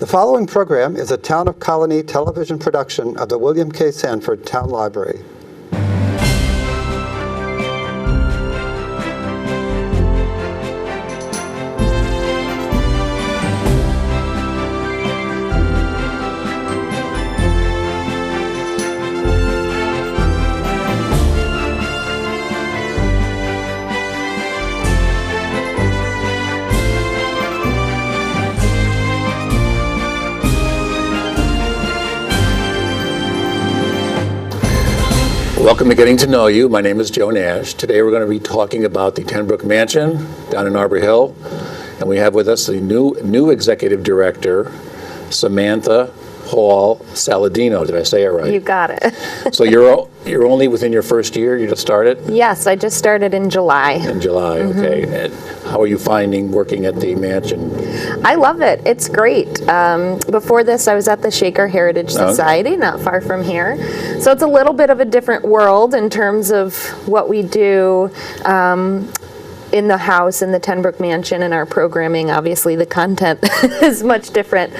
The following program is a Town of Colonie television production of the William K. Sanford Town Library. Welcome to Getting to Know You. My name is Joe Nash. Today we're going to be talking about the Ten Broeck Mansion down in Arbor Hill. And we have with us the new executive director, Samantha Hall-Saladino. Did I say it right? You got it. So you're only within your first year? You just started? Yes, I just started in July. In July, okay. And how are you finding working at the mansion? I love it. It's great. Before this, I was at the Shaker Heritage Society, not far from here. So it's a little bit of a different world in terms of what we do in the house, in the Ten Broeck Mansion, and our programming. Obviously, the content is much different,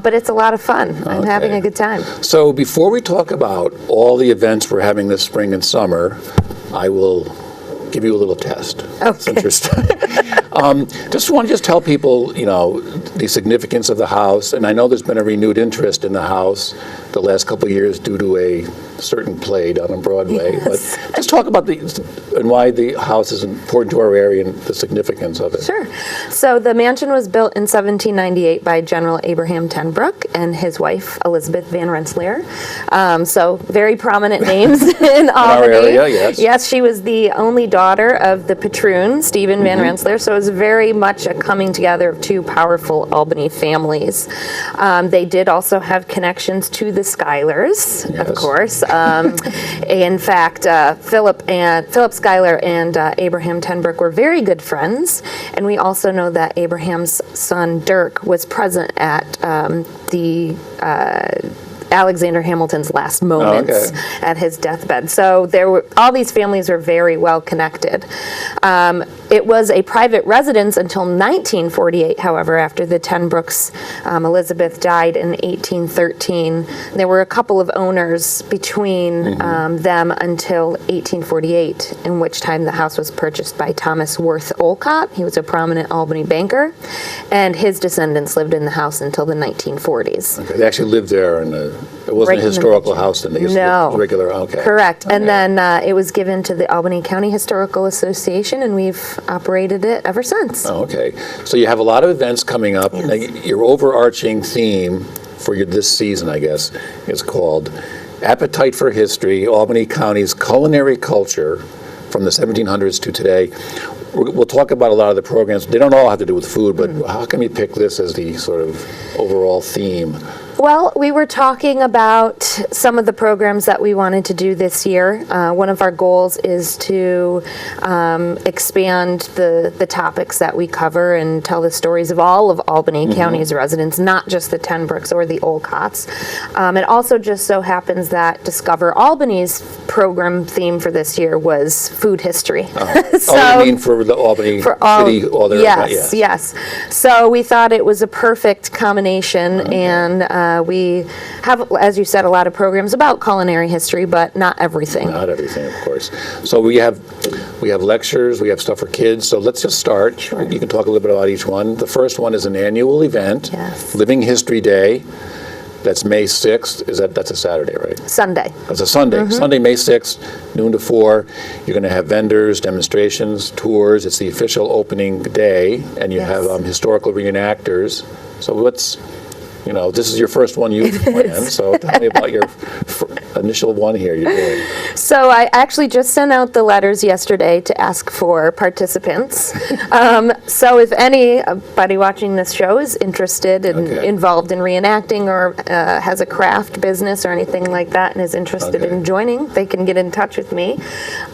but it's a lot of fun. I'm having a good time. So before we talk about all the events we're having this spring and summer, I will give you a little test. Okay. Since you're just want to tell people, the significance of the house. And I know there's been a renewed interest in the house the last couple of years due to a certain play down on Broadway. Yes. But just talk about and why the house is important to our area and the significance of it. Sure. So the mansion was built in 1798 by General Abraham Ten Broeck and his wife, Elizabeth Van Rensselaer. So very prominent names in Albany. Our area, yes. Yes, she was the only daughter of the patroon, Stephen Van Rensselaer. So it was very much a coming together of two powerful Albany families. They did also have connections to the Schuylers, of course. In fact, Philip Schuyler and Abraham Ten Broeck were very good friends, and we also know that Abraham's son Dirk was present at the Alexander Hamilton's last moments at his deathbed. So all these families were very well connected. It was a private residence until 1948, however, after the Ten Broecks. Elizabeth died in 1813. There were a couple of owners between them until 1848, in which time the house was purchased by Thomas Worth Olcott. He was a prominent Albany banker, and his descendants lived in the house until the 1940s. Okay, they actually lived there, and it wasn't a historical house then. No. Regular, okay. Correct. Okay. And then it was given to the Albany County Historical Association, and we've operated it ever since. Oh, okay. So you have a lot of events coming up. Yes. Now, your overarching theme for this season, I guess, is called Appetite for History, Albany County's Culinary Culture from the 1700s to today. We'll talk about a lot of the programs. They don't all have to do with food, but how can we pick this as the sort of overall theme? Well, we were talking about some of the programs that we wanted to do this year. One of our goals is to expand the topics that we cover and tell the stories of all of Albany County's residents, not just the Ten Broecks or the Olcotts. It also just so happens that Discover Albany's program theme for this year was food history. So, you mean for the Albany city? Yes. So we thought it was a perfect combination, and we have, as you said, a lot of programs about culinary history, but not everything. Not everything, of course. So we have lectures, we have stuff for kids. So let's just start. Sure. You can talk a little bit about each one. The first one is an annual event, Yes. Living History Day. That's May 6th. That's a Saturday, right? Sunday. That's a Sunday. Sunday, May 6th, noon to 4. You're going to have vendors, demonstrations, tours. It's the official opening day, and you have historical reenactors. So this is your first one you've planned, so tell me about your initial one here you're doing. So I actually just sent out the letters yesterday to ask for participants. So if anybody watching this show is interested and involved in reenacting or has a craft business or anything like that and is interested in joining, they can get in touch with me.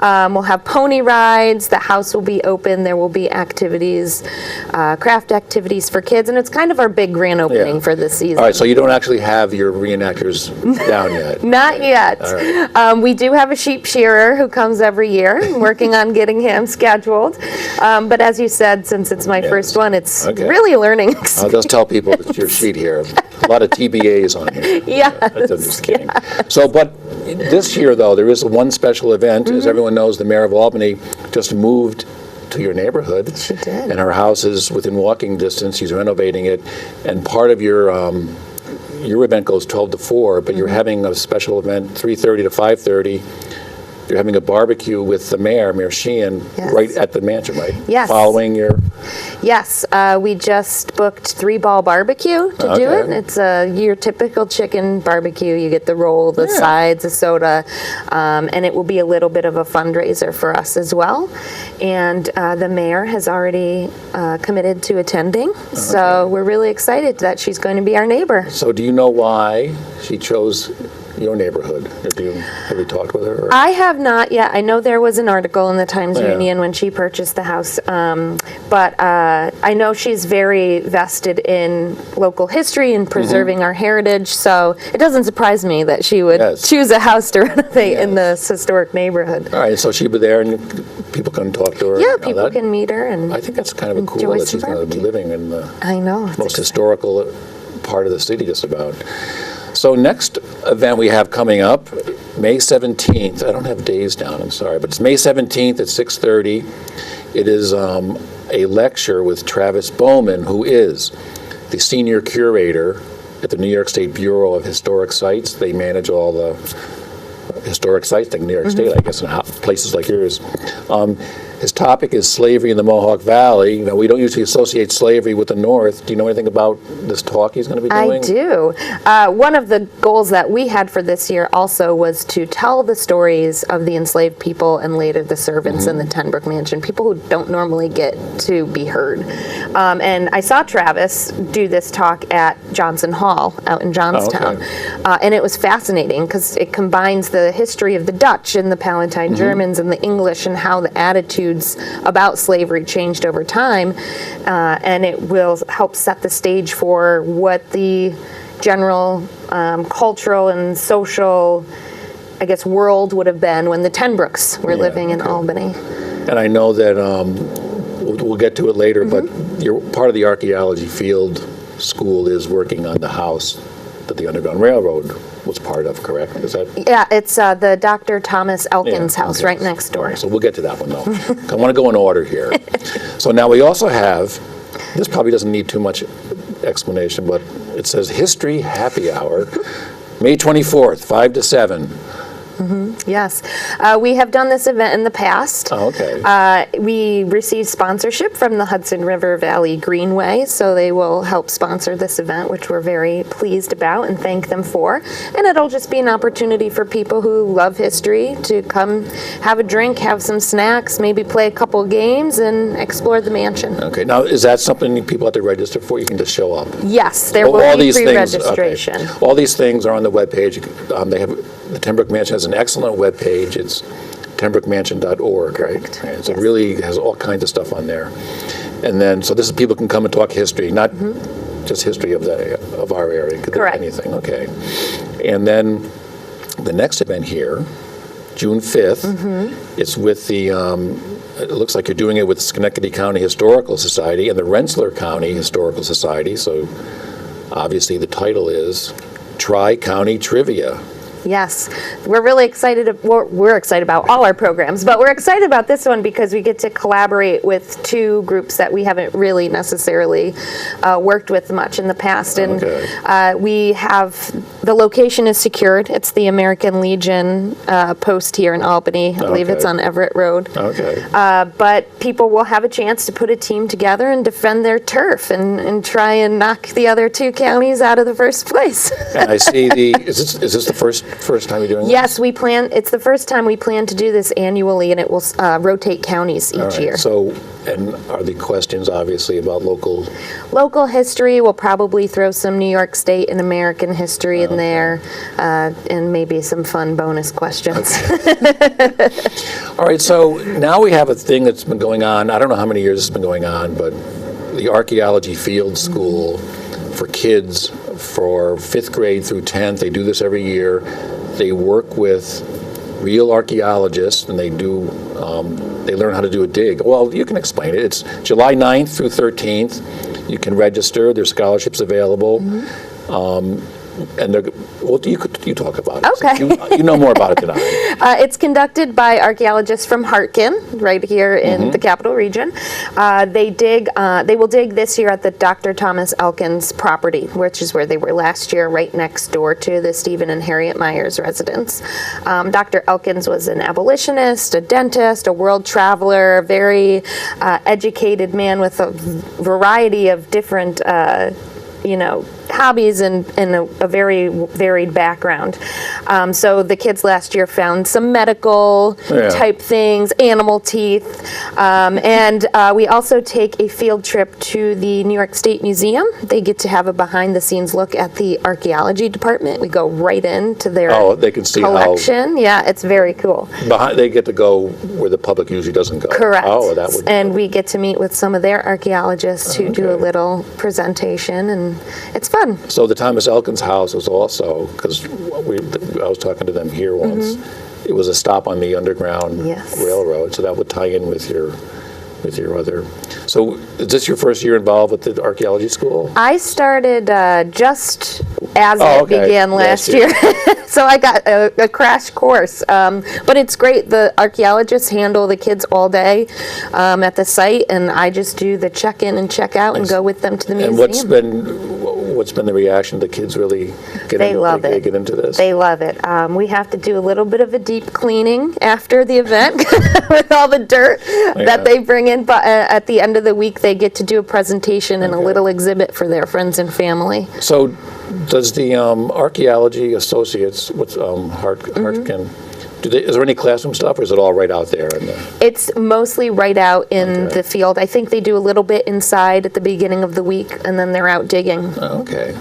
We'll have pony rides. The house will be open. There will be activities, craft activities for kids, and it's kind of our big grand opening for this season. All right, so you don't actually have your reenactors down yet. Not yet. All right. We do have a sheep shearer who comes every year. I'm working on getting him scheduled. But as you said, since it's my first one, it's really a learning experience. I'll just tell people it's your sheet here. A lot of TBAs on here. Yes. I'm just kidding. So, but this year, though, there is one special event. As everyone knows, the mayor of Albany just moved to your neighborhood. She did. And her house is within walking distance. She's renovating it. And part of your event goes 12 to 4, but you're having a special event 3:30 to 5:30. You're having a barbecue with the mayor, Mayor Sheehan, right at the mansion, right? Yes. Following your... Yes, we just booked 3-ball barbecue to do it. It's your typical chicken barbecue. You get the roll, the sides, the soda, and it will be a little bit of a fundraiser for us as well. And the mayor has already committed to attending, so we're really excited that she's going to be our neighbor. So do you know why she chose your neighborhood? Have you talked with her? I have not yet. I know there was an article in the Times-Union when she purchased the house, but I know she's very vested in local history and preserving our heritage, so it doesn't surprise me that she would choose a house to renovate in this historic neighborhood. All right, so she'll be there and people can talk to her? Yeah, people can meet her. And I think that's kind of cool that she's going to be living in the most historical part of the city, just about. So next event we have coming up, May 17th. I don't have days down, I'm sorry, but it's May 17th at 6:30. It is a lecture with Travis Bowman, who is the senior curator at the New York State Bureau of Historic Sites. They manage all the historic sites like New York State, I guess, and places like yours. His topic is slavery in the Mohawk Valley. You know, we don't usually associate slavery with the North. Do you know anything about this talk he's going to be doing? I do. One of the goals that we had for this year also was to tell the stories of the enslaved people and later the servants in the Ten Broeck Mansion, people who don't normally get to be heard. And I saw Travis do this talk at Johnson Hall out in Johnstown. And it was fascinating because it combines the history of the Dutch and the Palatine Germans and the English and how the attitudes about slavery changed over time, and it will help set the stage for what the general cultural and social, I guess, world would have been when the Ten Broecks were living in Albany. And I know that we'll get to it later, but you're part of the archaeology field school is working on the house that the Underground Railroad was part of, correct? Is that? Yeah, it's the Dr. Thomas Elkins house right next door. So we'll get to that one, though. I want to go in order here. So now we also have, this probably doesn't need too much explanation, but it says History Happy Hour, May 24th, 5 to 7. Yes. We have done this event in the past. Oh, okay. We received sponsorship from the Hudson River Valley Greenway, so they will help sponsor this event, which we're very pleased about and thank them for. And it'll just be an opportunity for people who love history to come have a drink, have some snacks, maybe play a couple games, and explore the mansion. Okay. Now, is that something people have to register for? You can just show up? Yes, there will be pre-registration. Okay. All these things are on the webpage. They have... The Ten Broeck Mansion has an excellent webpage. It's tenbroeckmansion.org, right? And so it really has all kinds of stuff on there. And then, so this is people can come and talk history, not just history of our area. It could be anything, okay. And then the next event here, June 5th, it's with the, it looks like you're doing it with the Schenectady County Historical Society and the Rensselaer County Historical Society. So obviously the title is Tri-County Trivia. Yes, we're really excited. We're excited about all our programs, but we're excited about this one because we get to collaborate with two groups that we haven't really necessarily worked with much in the past. And we have, the location is secured. It's the American Legion post here in Albany. I believe it's on Everett Road. But people will have a chance to put a team together and defend their turf and try and knock the other two counties out of the first place. And I see is this the first time you're doing this? Yes, we plan. It's the first time we plan to do this annually, and it will rotate counties each year. So, and are the questions obviously about local history? We'll probably throw some New York State and American history in there, and maybe some fun bonus questions. All right, so now we have a thing that's been going on. I don't know how many years it's been going on, but the Archaeology Field School for kids for 5th grade through 10th. They do this every year. They work with real archaeologists, and they learn how to do a dig. Well, you can explain it. It's July 9th through 13th. You can register. There's scholarships available. And you talk about it. Okay. You know more about it than I. It's conducted by archaeologists from Hartkin, right here in the Capital Region. They will dig this year at the Dr. Thomas Elkins property, which is where they were last year, right next door to the Stephen and Harriet Myers residence. Dr. Elkins was an abolitionist, a dentist, a world traveler, a very educated man with a variety of different hobbies and a very varied background. So the kids last year found some medical type things, animal teeth, and we also take a field trip to the New York State Museum. They get to have a behind-the-scenes look at the archaeology department. We go right into their they can see collection. Yeah, it's very cool. They get to go where the public usually doesn't go. Correct. Oh, that would. And we get to meet with some of their archaeologists who do a little presentation, and it's fun. So the Thomas Elkins house was also, because I was talking to them here once, it was a stop on the Underground Railroad, so that would tie in with your other. So is this your first year involved with the archaeology school? I started just as it began last year. So I got a crash course. But it's great. The archaeologists handle the kids all day at the site, and I just do the check-in and check-out and go with them to the museum. And what's been the reaction of the kids really get into this? They love it. We have to do a little bit of a deep cleaning after the event with all the dirt that they bring in, but at the end of the week they get to do a presentation and a little exhibit for their friends and family. So does the Archaeology Associates, what's Hartkin, is there any classroom stuff, or is it all right out there? It's mostly right out in the field. I think they do a little bit inside at the beginning of the week, and then they're out digging. Okay.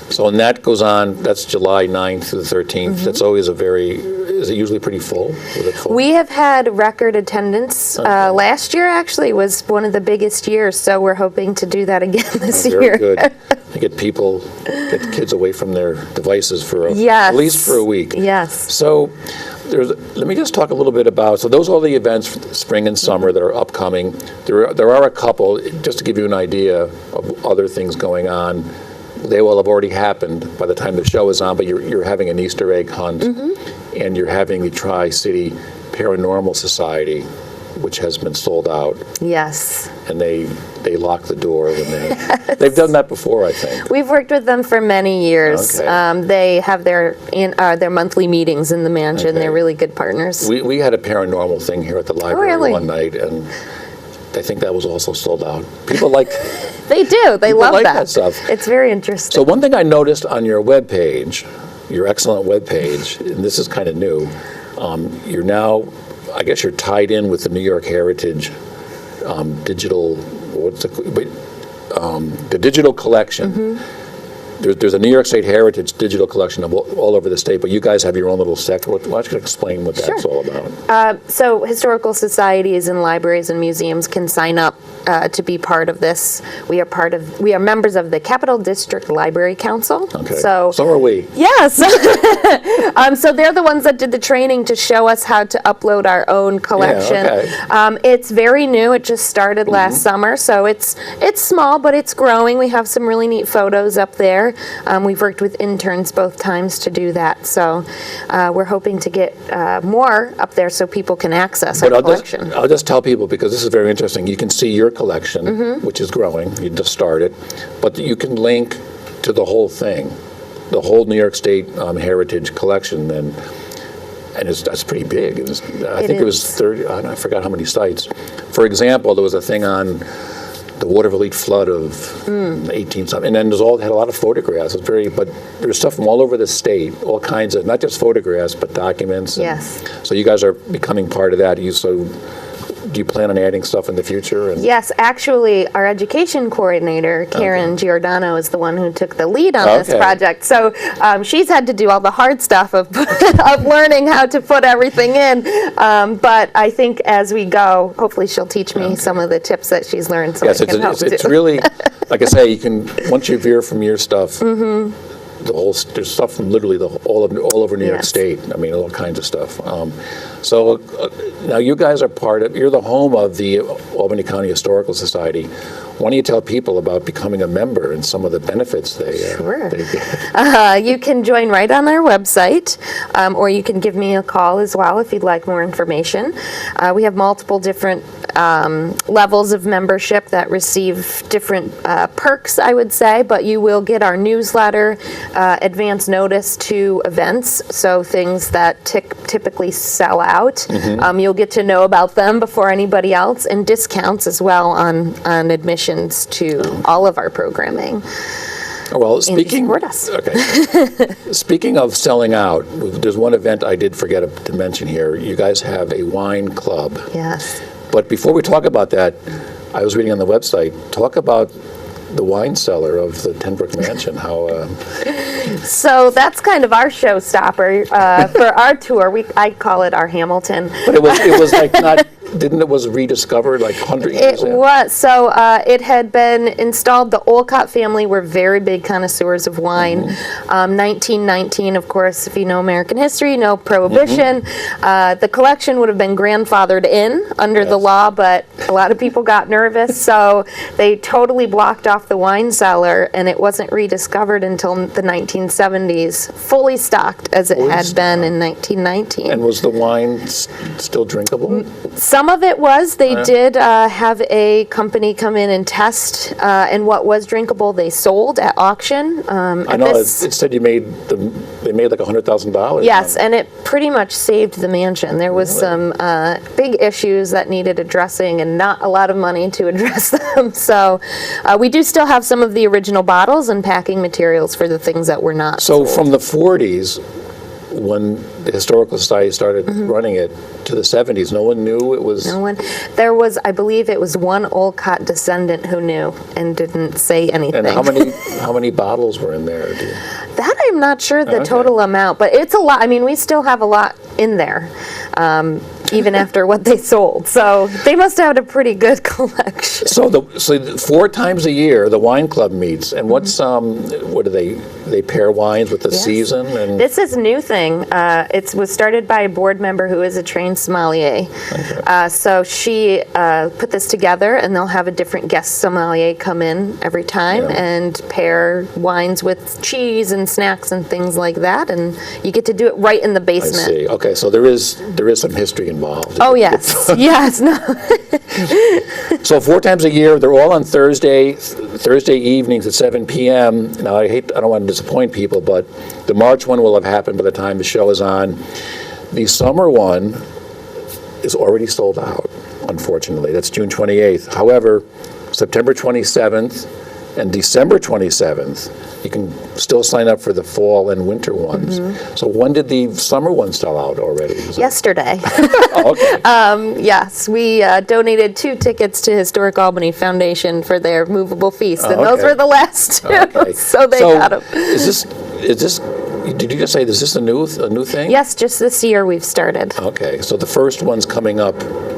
So, and that goes on, that's July 9th to the 13th. That's always is it usually pretty full? Is it full? We have had record attendance. Last year, actually, was one of the biggest years, so we're hoping to do that again this year. Very good. Get the kids away from their devices for at least for a week. Yes. So, let me just talk a little bit about, so those are all the events for spring and summer that are upcoming. There are a couple, just to give you an idea of other things going on. They will have already happened by the time the show is on, but you're having an Easter egg hunt, and you're having the Tri-City Paranormal Society, which has been sold out. Yes. And they lock the door when they've done that before, I think. We've worked with them for many years. Okay. They have their monthly meetings in the mansion. Okay. They're really good partners. We had a paranormal thing here at the library one night, and I think that was also sold out. People like they do. They love that stuff. It's very interesting. So one thing I noticed on your webpage, your excellent webpage, and this is kind of new, you're now, I guess you're tied in with the New York Heritage digital, the digital collection. There's a New York State Heritage digital collection of all over the state, but you guys have your own little sector. Why don't you explain what that's all about? So historical societies and libraries and museums can sign up to be part of this. We are members of the Capital District Library Council. Okay. So are we. Yes. So they're the ones that did the training to show us how to upload our own collection. Yeah, okay. It's very new. It just started last summer, so it's small, but it's growing. We have some really neat photos up there. We've worked with interns both times to do that, so we're hoping to get more up there so people can access our collection. I'll just tell people, because this is very interesting. You can see your collection, which is growing. You just started, but you can link to the whole thing, the whole New York State Heritage collection, and that's pretty big. I think it was 30. I forgot how many sites. For example, there was a thing on the Waterville flood of 18-something, and then had a lot of photographs. But there's stuff from all over the state, all kinds of, not just photographs, but documents. Yes. So you guys are becoming part of that. Do you plan on adding stuff in the future? Yes, actually, our education coordinator, Karen Giordano, is the one who took the lead on this project. So she's had to do all the hard stuff of learning how to put everything in. But I think as we go, hopefully she'll teach me some of the tips that she's learned. So yes, it's really. like I say, you can, once you veer from your stuff, there's stuff from literally all over New York Yes. State. I mean, all kinds of stuff. So now you guys are you're the home of the Albany County Historical Society. Why don't you tell people about becoming a member and some of the benefits they Sure. they get? You can join right on our website, or you can give me a call as well if you'd like more information. We have multiple different levels of membership that receive different perks, I would say, but you will get our newsletter, advance notice to events, so things that typically sell out. You'll get to know about them before anybody else, and discounts as well on admissions to all of our programming. Well, And you support us. Okay. Speaking of selling out, there's one event I did forget to mention here. You guys have a wine club. Yes. But before we talk about that, I was reading on the website, talk about the wine cellar of the Ten Broeck Mansion. How? So that's kind of our showstopper for our tour. I call it our Hamilton. But it was like not. Didn't it was rediscovered like 100 years It ago? was. So it had been installed. The Olcott family were very big connoisseurs of wine. 1919, of course, if you know American history, you know Prohibition. The collection would have been grandfathered in under the Yes. law, but a lot of people got nervous, so they totally blocked off the wine cellar, and it wasn't rediscovered until the 1970s, fully stocked as it had been in 1919. And was the wine still drinkable? Some of it was. They did have a company come in and test, and what was drinkable they sold at auction. I know it said they made like $100,000. Yes, and it pretty much saved the mansion. There was some big issues that needed addressing, and not a lot of money to address them. So we do still have some of the original bottles and packing materials for the things that were not So sold. from the 40s, when the Historical Society started running it, to the 70s, no one knew it was... No one. There was, I believe, it was one Olcott descendant who knew and didn't say anything. And how many bottles were in there? That I'm not sure the Okay. total amount, but it's a lot. I mean, we still have a lot in there, even after what they sold. So they must have had a pretty good collection. So 4 times a year, the wine club meets, and what's what do they pair wines with the Yes. season? And This is a new thing. It was started by a board member who is a trained sommelier. So she put this together, and they'll have a different guest sommelier come in every time and pair wines with cheese and snacks and things like that, and you get to do it right in the I basement. see. Okay, so there is some history involved. Oh yes, yes. No. So 4 times a year, they're all on Thursday evenings at 7 p.m. Now I don't want to disappoint people, but the March one will have happened by the time the show is on. The summer one is already sold out, unfortunately. That's June 28th. However, September 27th and December 27th, you can still sign up for the fall and winter ones. So when did the summer one sell out already? Yesterday. Oh, okay. Yes, we donated 2 tickets to Historic Albany Foundation for their movable feast, and those okay. were the last 2, Okay. so they got them. Is this? Did you just say is this a new thing? Yes, just this year we've started. Okay, so the first one's coming up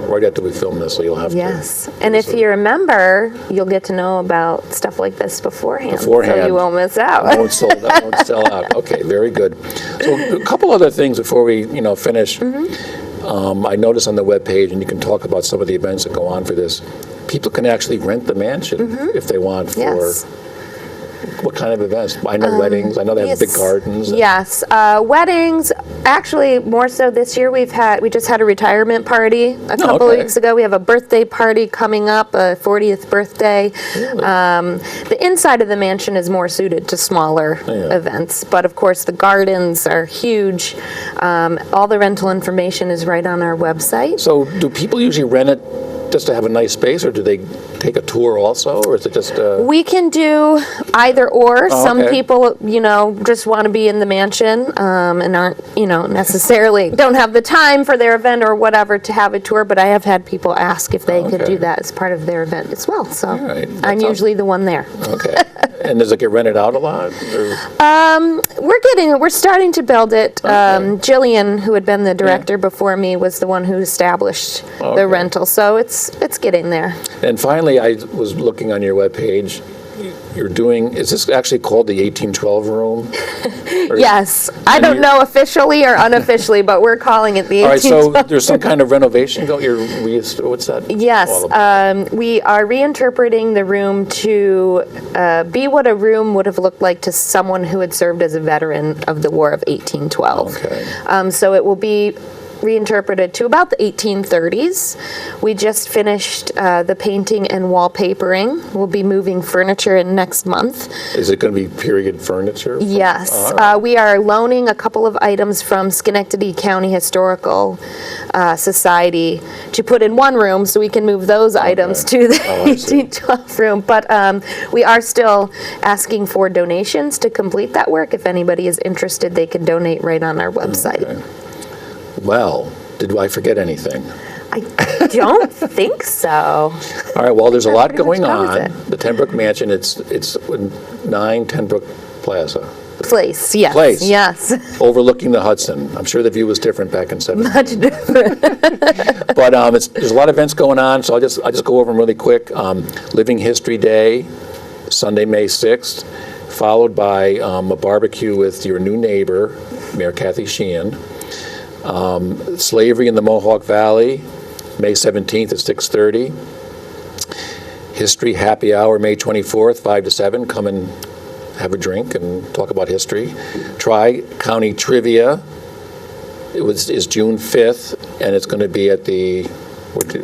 right after we film this, so you'll have Yes, and if you're a member, you'll get to know about stuff like this beforehand, so you won't miss out. I won't sell out. Okay, very good. So a couple other things before we finish. I noticed on the webpage, and you can talk about some of the events that go on for this. People can actually rent the mansion if they want for. Yes. What kind of events? I know weddings. I know they have big gardens. Yes, weddings. Actually, more so this year. We just had a retirement party a couple okay. weeks ago. We have a birthday party coming up, a 40th birthday. Really? The inside of the mansion is more suited to smaller events, but of course the gardens are huge. All the rental information is right on our website. So do people usually rent it just to have a nice space, or do they take a tour also, or is it just... We can do either or. Some okay. people, just want to be in the mansion and aren't, necessarily don't have the time for their event or whatever to have a tour. But I have had people ask if they could Okay. do that as part of their event as well. So right. That I'm sounds- usually the one there. Okay. And does it get rented out a lot? Or? We're starting to build it. Jillian, who had been the director before me, was the one who established Okay. the rental. So it's getting there. And finally, I was looking on your webpage. you're doing, is this actually called the 1812 room? Yes. I don't know officially or unofficially, but we're calling it the All right, so 1812. there's some kind of renovation going, what's that? Yes, all about? we are reinterpreting the room to be what a room would have looked like to someone who had served as a veteran of the War of 1812. Okay. So it will be reinterpreted to about the 1830s. We just finished the painting and wallpapering. We'll be moving furniture in next month. Is it going to be period furniture? Yes. All right. We are loaning a couple of items from Schenectady County Historical Society to put in one room so we can move those items to the Oh, I see. 1812 room. But we are still asking for donations to complete that work. If anybody is interested, they can donate right on our website. Okay. Well, did I forget anything? I don't think so. All right, well, there's a lot pretty much going covers on. The Ten Broeck Mansion, it's 9 Ten Broeck Plaza, Place, yes. Place. Yes. overlooking the Hudson. I'm sure the view was different back in 70. Much different. But there's a lot of events going on, so I'll just go over them really quick. Living History Day, Sunday, May 6th, followed by a barbecue with your new neighbor, Mayor Kathy Sheehan. Slavery in the Mohawk Valley, May 17th at 6:30. History Happy Hour, May 24th, 5 to 7. Come and have a drink and talk about history. Tri-County Trivia is June 5th, and it's going to be at the,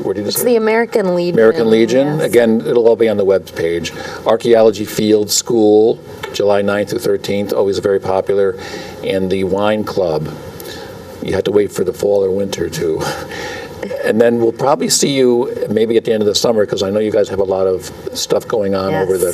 where did you It's say? the American Legion. American Legion. Yes. Again, it'll all be on the web page. Archaeology Field School, July 9th through 13th, always very popular. And the Wine Club. You have to wait for the fall or winter too. And then we'll probably see you maybe at the end of the summer, because I know you guys have a lot of stuff going on over the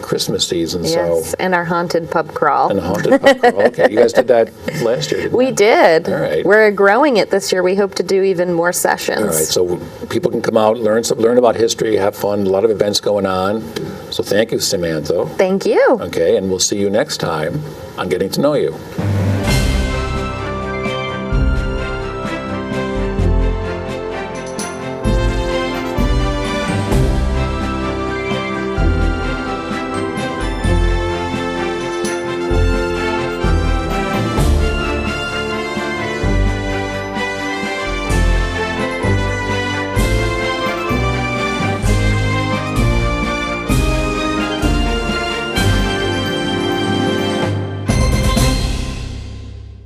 Christmas season. Yes, and our haunted pub crawl. And the haunted pub crawl. Okay, you guys did that last year, didn't We you? did. All right. We're growing it this year. We hope to do even more sessions. All right, so people can come out, learn about history, have fun, a lot of events going on. So thank you, Samantha. Thank you. Okay, and we'll see you next time on Getting to Know You.